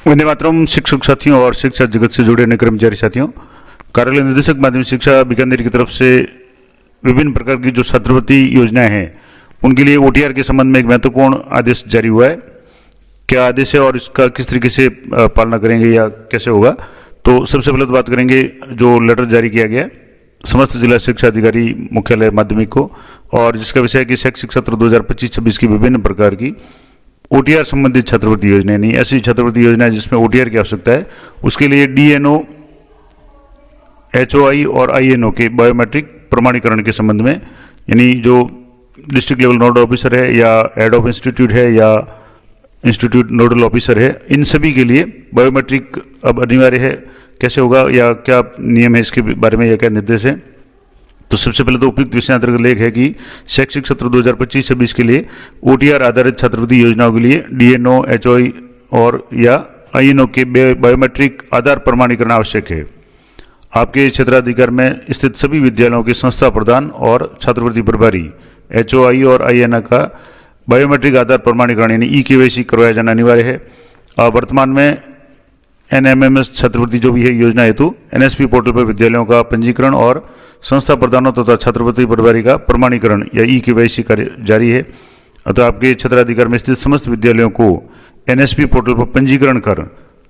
वंदे मातरम। शिक्षक साथियों और शिक्षा जगत से जुड़े अन्य कर्मचारी साथियों, कार्यालय निदेशक माध्यमिक शिक्षा बीकानेर की तरफ से विभिन्न प्रकार की जो छात्रवृत्ति योजनाएं हैं उनके लिए ओटीआर के संबंध में एक महत्वपूर्ण आदेश जारी हुआ है। क्या आदेश है और इसका किस तरीके से पालना करेंगे या कैसे होगा, तो सबसे पहले तो बात करेंगे जो लेटर जारी किया गया समस्त जिला शिक्षा अधिकारी मुख्यालय माध्यमिक को, और जिसका विषय है कि शैक्षिक सत्र 2025-26 की विभिन्न प्रकार की ओटीआर संबंधित छात्रवृत्ति योजना, यानी ऐसी छात्रवृत्ति योजना जिसमें ओटीआर की आवश्यकता है, उसके लिए डीएनओ, एचओआई और आईएनओ के बायोमेट्रिक प्रमाणीकरण के संबंध में, यानी जो डिस्ट्रिक्ट लेवल नोडल ऑफिसर है या हेड ऑफ इंस्टीट्यूट है या इंस्टीट्यूट नोडल ऑफिसर है, इन सभी के लिए बायोमेट्रिक अब अनिवार्य है। कैसे होगा या क्या नियम है इसके बारे में या क्या निर्देश है, तो सबसे पहले तो उपयुक्त विषय अंतर्गत लेख है कि शैक्षिक सत्र 2025-26 के लिए ओटीआर आधारित छात्रवृत्ति योजनाओं के लिए डीएनओ, एचओआई और या आईएनओ के बायोमेट्रिक आधार प्रमाणीकरण आवश्यक है। आपके क्षेत्राधिकार में स्थित सभी विद्यालयों के संस्था प्रधान और छात्रवृत्ति प्रभारी एचओआई और आईएनओ का बायोमेट्रिक आधार प्रमाणीकरण यानी ई-केवाईसी करवाया जाना अनिवार्य है। वर्तमान में एनएमएमएस छात्रवृत्ति जो भी है योजना हेतु एनएसपी पोर्टल पर विद्यालयों का पंजीकरण और संस्था प्रधानों तथा छात्रवृत्ति प्रभारी का प्रमाणीकरण या ई-केवाईसी कार्य जारी है। अतः आपके क्षेत्राधिकार में स्थित समस्त विद्यालयों को एनएसपी पोर्टल पर पंजीकरण कर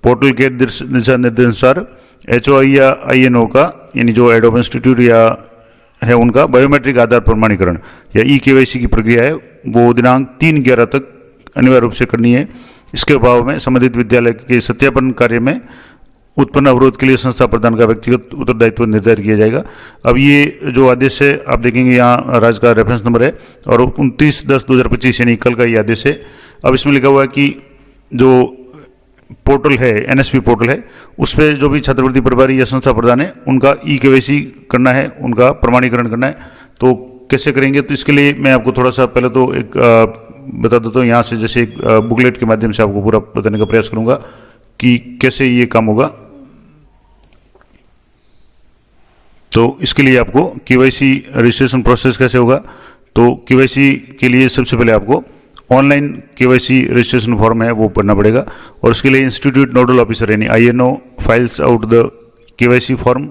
पोर्टल के दिशा निर्देशानुसार एचओआई या आईएनओ का, यानी जो हेड ऑफ इंस्टीट्यूट या है उनका बायोमेट्रिक आधार प्रमाणीकरण या ई-केवाईसी की प्रक्रिया है वो दिनांक 3/11 तक अनिवार्य रूप से करनी है। इसके अभाव में संबंधित विद्यालय के सत्यापन कार्य में उत्पन्न अवरोध के लिए संस्था प्रधान का व्यक्तिगत उत्तरदायित्व निर्धारित किया जाएगा। अब ये जो आदेश है आप देखेंगे यहाँ राज्य का रेफरेंस नंबर है और 29/10/2025 यानी कल का ये आदेश है। अब इसमें लिखा हुआ है कि जो पोर्टल है एनएसपी पोर्टल है उस पर जो भी छात्रवृत्ति प्रभारी या संस्था प्रधान है उनका ई-केवाईसी करना है, उनका प्रमाणीकरण करना है। तो कैसे करेंगे, तो इसके लिए मैं आपको थोड़ा सा पहले तो एक बता देता हूँ यहाँ से, जैसे एक बुकलेट के माध्यम से आपको पूरा बताने का प्रयास करूँगा कि कैसे ये काम होगा। तो इसके लिए आपको केवाईसी रजिस्ट्रेशन प्रोसेस कैसे होगा, तो केवाईसी के लिए सबसे पहले आपको ऑनलाइन केवाईसी रजिस्ट्रेशन फॉर्म है वो भरना पड़ेगा, और उसके लिए इंस्टीट्यूट नोडल ऑफिसर यानी INO files out the KYC form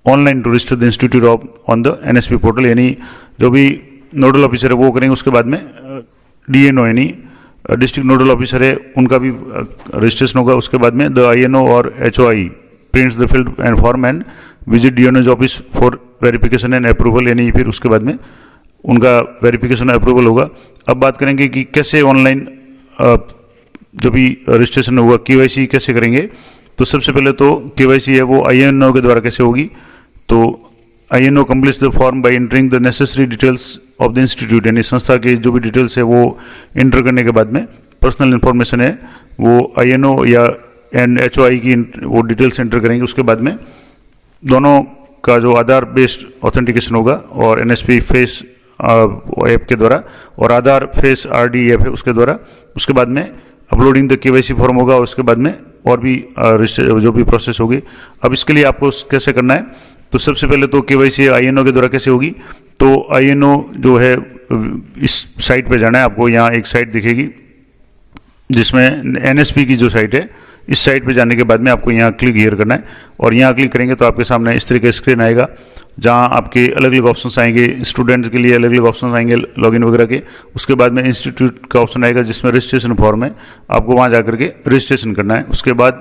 online to register the institute of on the NSP portal, यानी जो भी नोडल ऑफिसर है वो करेंगे। उसके बाद में डीएनओ यानी डिस्ट्रिक्ट नोडल ऑफिसर है उनका भी रजिस्ट्रेशन होगा। उसके बाद में द आईएनओ और HOI prints the field and form and visit DNO office for verification and approval, यानी फिर उसके बाद में उनका वेरिफिकेशन अप्रूवल होगा। अब बात करेंगे कि कैसे ऑनलाइन जो भी रजिस्ट्रेशन होगा केवाईसी कैसे करेंगे, तो सबसे पहले तो केवाईसी है वो आईएनओ के द्वारा कैसे होगी, तो आईएनओ completes the form by entering the necessary details of the institute, यानी संस्था के जो भी डिटेल्स है वो एंटर करने के बाद में पर्सनल इन्फॉर्मेशन है वो आईएनओ या एंड एचओआई की वो डिटेल्स एंटर करेंगे। उसके बाद में दोनों का जो आधार बेस्ड ऑथेंटिकेशन होगा और एनएसपी फेस ऐप के द्वारा और आधार फेस आरडी ऐप है उसके द्वारा। उसके बाद में अपलोडिंग द केवाईसी फॉर्म होगा और उसके बाद में और भी जो भी प्रोसेस होगी। अब इसके लिए आपको कैसे करना है, तो सबसे पहले तो केवाईसी आईएनओ के द्वारा कैसे होगी, तो आईएनओ जो है इस साइट पे जाना है आपको। यहाँ एक साइट दिखेगी जिसमें एनएसपी की जो साइट है, इस साइट पे जाने के बाद में आपको यहाँ क्लिक हियर करना है और यहाँ क्लिक करेंगे तो आपके सामने इस तरीके का स्क्रीन आएगा जहाँ आपके अलग अलग ऑप्शंस आएंगे। स्टूडेंट्स के लिए अलग अलग ऑप्शंस आएंगे लॉगिन वगैरह के। उसके बाद में इंस्टीट्यूट का ऑप्शन आएगा जिसमें रजिस्ट्रेशन फॉर्म है, आपको वहाँ जाकर के रजिस्ट्रेशन करना है। उसके बाद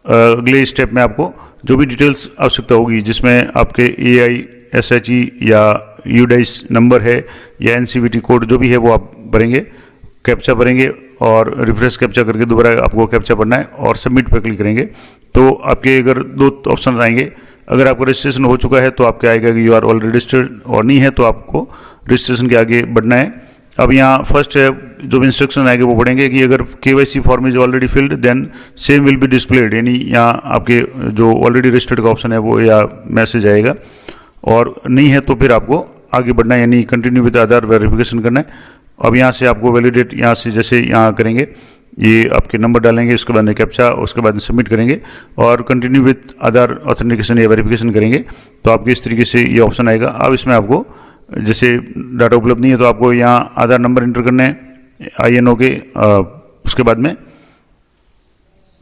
अगले स्टेप में आपको जो भी डिटेल्स आवश्यकता होगी जिसमें आपके एआई एसएचई या यूडाइस नंबर है या एनसीवीटी कोड जो भी है वो आप भरेंगे, कैप्चा भरेंगे और रिफ्रेश कैप्चा करके दोबारा आपको कैप्चा भरना है और सबमिट पर क्लिक करेंगे तो आपके अगर दो ऑप्शन आएंगे। अगर आपका रजिस्ट्रेशन हो चुका है तो आपके आएगा कि यू आर ऑलरेडी रजिस्टर्ड, और नहीं है तो आपको रजिस्ट्रेशन के आगे बढ़ना है। अब यहाँ फर्स्ट है जो भी इंस्ट्रक्शन आएंगे वो पढ़ेंगे कि अगर KYC form is already filled then same will be displayed, यानी यहाँ आपके जो ऑलरेडी रजिस्टर्ड का ऑप्शन है वो या मैसेज आएगा, और नहीं है तो फिर आपको आगे बढ़ना है यानी कंटिन्यू विद आधार वेरिफिकेशन करना है। अब यहाँ से आपको वैलिडेट यहाँ से जैसे यहाँ करेंगे ये आपके नंबर डालेंगे, उसके बाद में कैप्चा, उसके बाद में सबमिट करेंगे और कंटिन्यू विद आधार ऑथेंटिकेशन या वेरिफिकेशन करेंगे तो आपके इस तरीके से ये ऑप्शन आएगा। अब इसमें आपको जैसे डाटा उपलब्ध नहीं है तो आपको यहाँ आधार नंबर इंटर करने हैं आईएनओ के, उसके बाद में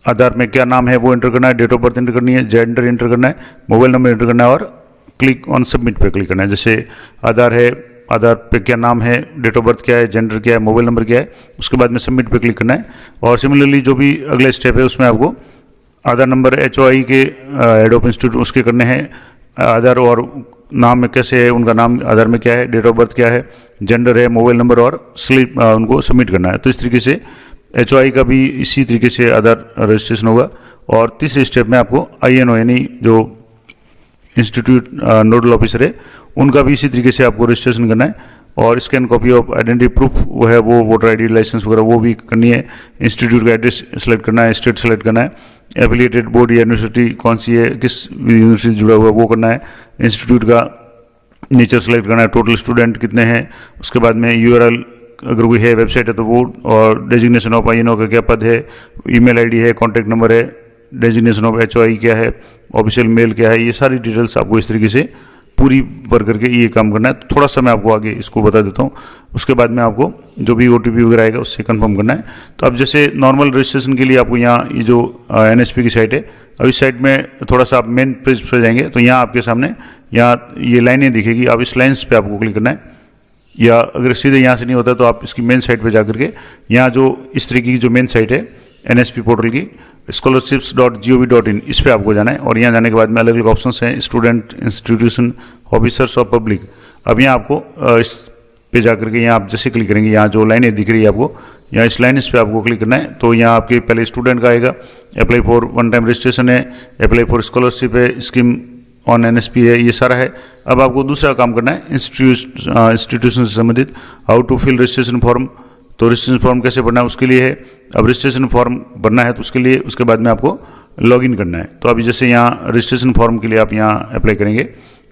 आधार में क्या नाम है वो एंटर करना है, डेट ऑफ बर्थ एंटर करनी है, जेंडर एंटर करना है, मोबाइल नंबर एंटर करना है और क्लिक ऑन सबमिट पे क्लिक करना है। जैसे आधार है, आधार पे क्या नाम है, डेट ऑफ बर्थ क्या है, जेंडर क्या है, मोबाइल नंबर क्या है, उसके बाद में सबमिट पे क्लिक करना है। और सिमिलरली जो भी अगले स्टेप है उसमें आपको आधार नंबर HOI के हेड ऑफ इंस्टीट्यूट उसके करने हैं, आधार और नाम में कैसे है, उनका नाम आधार में क्या है, डेट ऑफ बर्थ क्या है, जेंडर है, मोबाइल नंबर और स्लिप उनको सबमिट करना है। तो इस तरीके से HOI का भी इसी तरीके से आधार रजिस्ट्रेशन होगा। और तीसरे स्टेप में आपको INO यानी जो इंस्टीट्यूट नोडल ऑफिसर है उनका भी इसी तरीके से आपको रजिस्ट्रेशन करना है। और scan copy of identity proof वो है, वो वोटर ID लाइसेंस वगैरह वो भी करनी है। इंस्टीट्यूट का एड्रेस सेलेक्ट करना है, स्टेट सेलेक्ट करना है, एफिलिएटेड बोर्ड या यूनिवर्सिटी कौन सी है, किस यूनिवर्सिटी से जुड़ा हुआ है वो करना है, इंस्टीट्यूट का नेचर सेलेक्ट करना है, टोटल स्टूडेंट कितने हैं, उसके बाद में URL अगर कोई है, वेबसाइट है तो वो, और डेजिग्नेशन ऑफ INO का क्या पद है, ईमेल ID है, कॉन्टैक्ट नंबर है, डेजिग्नेशन ऑफ HOI क्या है, ऑफिशियल मेल क्या है, ये सारी डिटेल्स आपको इस तरीके से पूरी भर करके ये काम करना है। तो थोड़ा सा मैं आपको आगे इसको बता देता हूँ, उसके बाद में आपको जो भी OTP वगैरह आएगा उससे कंफर्म करना है। तो अब जैसे नॉर्मल रजिस्ट्रेशन के लिए आपको यहाँ ये जो NSP की साइट है, अब इस साइट में थोड़ा सा आप मेन पेज पर जाएंगे तो यहाँ आपके सामने यहाँ ये लाइनें दिखेगी, आप इस लाइन्स पे आपको क्लिक करना है। या अगर सीधे यहाँ से नहीं होता तो आप इसकी मेन साइट पे जा करके यहाँ जो इस तरीके की जो मेन साइट है NSP पोर्टल की scholarships.gov.in इस पे आपको जाना है। और यहाँ जाने के बाद में अलग अलग ऑप्शंस हैं, स्टूडेंट, इंस्टीट्यूशन, ऑफिसर्स और पब्लिक। अब यहाँ आपको इस पे जा करके यहाँ आप जैसे क्लिक करेंगे, यहाँ जो लाइनें दिख रही है आपको, यहाँ इस लाइन पे आपको क्लिक करना है। तो यहाँ आपके पहले स्टूडेंट का आएगा, apply for one time registration है, अप्लाई फॉर स्कॉलरशिप है, स्कीम ऑन NSP है, ये सारा है। अब आपको दूसरा काम करना है इंस्टीट्यूशन से संबंधित, how to fill registration form. तो रजिस्ट्रेशन फॉर्म कैसे भरना है उसके लिए है। अब रजिस्ट्रेशन फॉर्म भरना है तो उसके लिए उसके बाद में आपको लॉगिन करना है। तो अभी जैसे यहाँ रजिस्ट्रेशन फॉर्म के लिए आप यहाँ अप्लाई करेंगे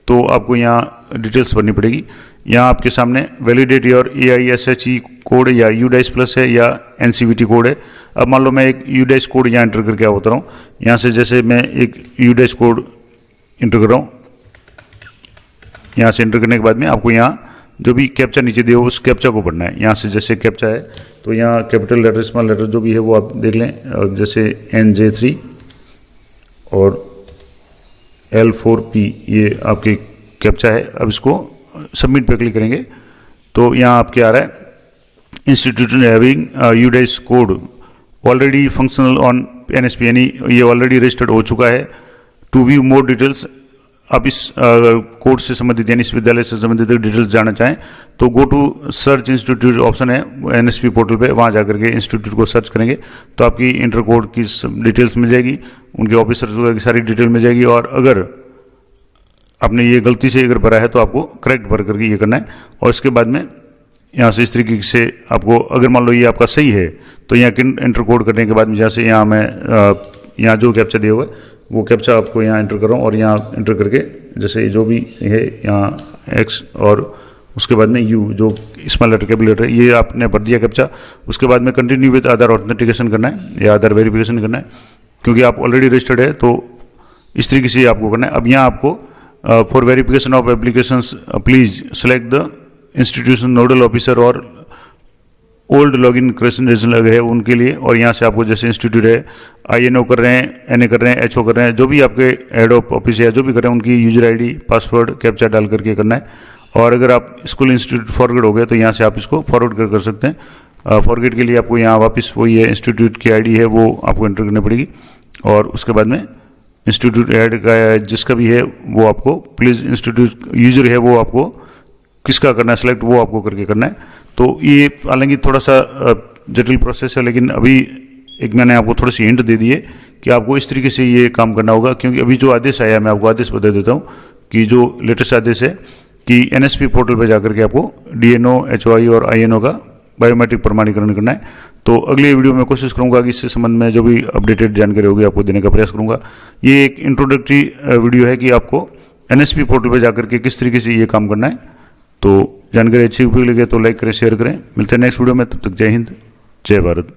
तो आपको यहाँ डिटेल्स भरनी पड़ेगी। यहाँ आपके सामने वैलिडेट योर AISHE कोड या UDICE प्लस है या NCVT कोड है। अब मान लो मैं एक UDICE कोड यहाँ एंटर करके होता रहा हूँ, यहाँ से जैसे मैं एक UDICE कोड इंटर कर रहा हूँ, यहाँ से इंटर करने के बाद में आपको यहाँ जो भी कैप्चा नीचे दिया हो उस कैप्चा को पढ़ना है। यहाँ से जैसे कैप्चा है तो यहाँ कैपिटल लेटर, स्मॉल लेटर जो भी है वो आप देख लें, जैसे NJ3 और L4P ये आपके कैप्चा है। अब इसको सबमिट पे क्लिक करेंगे तो यहाँ आपके आ रहा है institution having UDICE code already functional on NSP, यानी ये ऑलरेडी रजिस्टर्ड हो चुका है। टू व्यू मोर डिटेल्स, आप इस कोड से संबंधित यानी इस विद्यालय से संबंधित डिटेल्स जानना चाहें तो go to search institute option है NSP पोर्टल पे, वहाँ जाकर के इंस्टीट्यूट को सर्च करेंगे तो आपकी इंटर कोड की डिटेल्स मिल जाएगी, उनके ऑफिसर्स वगैरह की सारी डिटेल मिल जाएगी। और अगर आपने ये गलती से अगर भरा है तो आपको करेक्ट भर करके ये करना है। और इसके बाद में यहाँ से इस तरीके से आपको, अगर मान लो ये आपका सही है तो यहाँ इंटर कोड करने के बाद में जैसे यहाँ मैं यहाँ जो कैप्चा दिया हुआ है वो कैप्चा आपको यहाँ एंटर कर रहा हूँ और यहाँ एंटर करके जैसे जो भी है यहाँ X और उसके बाद में U जो स्मॉल लेटर कैपिटल लेटर ये आपने भर दिया कैप्चा। उसके बाद में कंटिन्यू विद आधार ऑथेंटिकेशन करना है या आधार वेरिफिकेशन करना है, क्योंकि आप ऑलरेडी रजिस्टर्ड है तो इस तरीके से आपको करना है। अब यहाँ आपको for verification of applications please select the institution nodal officer और ओल्ड लॉगिन क्वेश्चन लगे है उनके लिए। और यहाँ से आपको जैसे इंस्टीट्यूट है INO कर रहे हैं, NA कर रहे हैं, HO कर रहे हैं, जो भी आपके हेड ऑफ ऑफिस है जो भी कर रहे हैं उनकी यूजर ID पासवर्ड कैप्चा डाल करके करना है। और अगर आप स्कूल इंस्टीट्यूट फॉरवर्ड हो गए तो यहाँ से आप इसको फॉरवर्ड कर सकते हैं। फॉरवर्ड के लिए आपको यहाँ वापस वही है इंस्टीट्यूट की ID है वो आपको एंटर करनी पड़ेगी। और उसके बाद में इंस्टीट्यूट हेड का जिसका भी है वो आपको प्लीज़ इंस्टीट्यूट यूजर है वो आपको किसका करना है सेलेक्ट वो आपको करके करना है। तो ये हालांकि थोड़ा सा जटिल प्रोसेस है, लेकिन अभी एक मैंने आपको थोड़ी सी हिंट दे दी है कि आपको इस तरीके से ये काम करना होगा। क्योंकि अभी जो आदेश आया मैं आपको आदेश बता देता हूँ कि जो लेटेस्ट आदेश है कि NSP पोर्टल पर जाकर के आपको DNO, HOI और INO का बायोमेट्रिक प्रमाणीकरण करना है। तो अगले वीडियो में कोशिश करूंगा कि इससे संबंध में जो भी अपडेटेड जानकारी होगी आपको देने का प्रयास करूंगा। ये एक इंट्रोडक्टरी वीडियो है कि आपको NSP पोर्टल पर जाकर के किस तरीके से ये काम करना है। तो जानकारी अच्छी उपयोगी लगे तो लाइक करें, शेयर करें। मिलते हैं नेक्स्ट वीडियो में, तब तक जय हिंद, जय भारत।